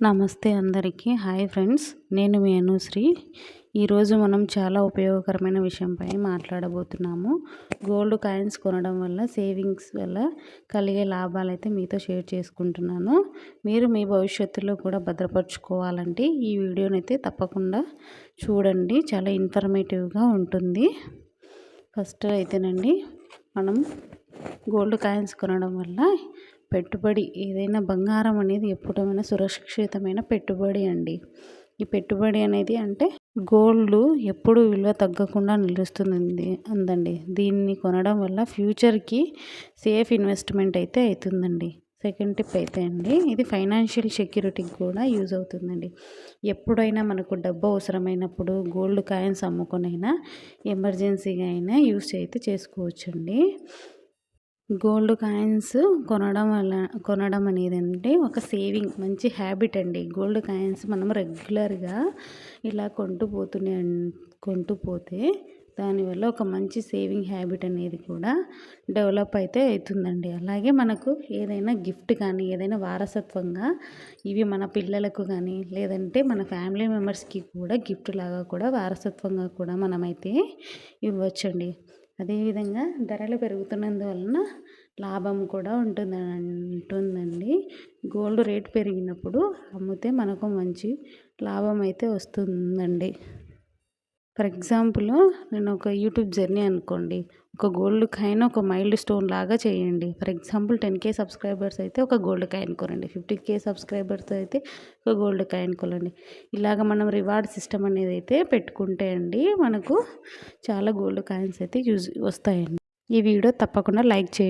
నమస్తే అందరికీ. Hi friends, నేను మీ అనుశ్రీ. ఈరోజు మనం చాలా ఉపయోగకరమైన విషయంపై మాట్లాడబోతున్నాము. గోల్డ్ కాయిన్స్ కొనడం వల్ల, సేవింగ్స్ వల్ల కలిగే లాభాలైతే మీతో షేర్ చేసుకుంటున్నాను. మీరు మీ భవిష్యత్తులో కూడా భద్రపరచుకోవాలంటే ఈ వీడియోనైతే తప్పకుండా చూడండి. చాలా ఇన్ఫర్మేటివ్గా ఉంటుంది. ఫస్ట్ అయితేనండి, మనం గోల్డ్ కాయిన్స్ కొనడం వల్ల పెట్టుబడి, ఏదైనా బంగారం అనేది ఎప్పుడైనా సురక్షితమైన పెట్టుబడి అండి. ఈ పెట్టుబడి అనేది అంటే గోల్డ్ ఎప్పుడు విలువ తగ్గకుండా నిలుస్తుంది అందండి. దీన్ని కొనడం వల్ల ఫ్యూచర్కి సేఫ్ ఇన్వెస్ట్మెంట్ అయితే అవుతుందండి. సెకండ్ టిప్ అయితే అండి, ఇది ఫైనాన్షియల్ సెక్యూరిటీకి కూడా యూజ్ అవుతుందండి. ఎప్పుడైనా మనకు డబ్బు అవసరమైనప్పుడు గోల్డ్ కాయిన్స్ అమ్ముకొనైనా ఎమర్జెన్సీగా అయినా యూజ్ అయితే చేసుకోవచ్చండి. గోల్డ్ కాయిన్స్ కొనడం అనేది అంటే ఒక సేవింగ్, మంచి హ్యాబిట్ అండి. గోల్డ్ కాయిన్స్ మనం రెగ్యులర్గా ఇలా కొంటూ పోతే దానివల్ల ఒక మంచి సేవింగ్ హ్యాబిట్ అనేది కూడా డెవలప్ అయితే అవుతుందండి. అలాగే మనకు ఏదైనా గిఫ్ట్ కానీ, ఏదైనా వారసత్వంగా ఇవి మన పిల్లలకు కానీ, లేదంటే మన ఫ్యామిలీ మెంబర్స్కి కూడా గిఫ్ట్ లాగా కూడా, వారసత్వంగా కూడా మనమైతే ఇవ్వచ్చండి. అదేవిధంగా ధరలు పెరుగుతున్నందువలన లాభం కూడా ఉంటుందండి. గోల్డ్ రేట్ పెరిగినప్పుడు అమ్మితే మనకు మంచి లాభం అయితే వస్తుందండి. ఫర్ ఎగ్జాంపుల్, నేను ఒక యూట్యూబ్ జర్నీ అనుకోండి. ఒక గోల్డ్ కాయిన్ ఒక మైల్డ్ స్టోన్ లాగా చేయండి. ఫర్ ఎగ్జాంపుల్ 10K సబ్స్క్రైబర్స్ అయితే ఒక గోల్డ్ కాయిన్ కొనండి. 50K సబ్స్క్రైబర్స్ అయితే ఒక గోల్డ్ కాయిన్ కొనండి. ఇలాగ మనం రివార్డ్ సిస్టమ్ అనేది అయితే పెట్టుకుంటే అండి, మనకు చాలా గోల్డ్ కాయిన్స్ అయితే వస్తాయండి. ఈ వీడియో తప్పకుండా లైక్ చేయండి.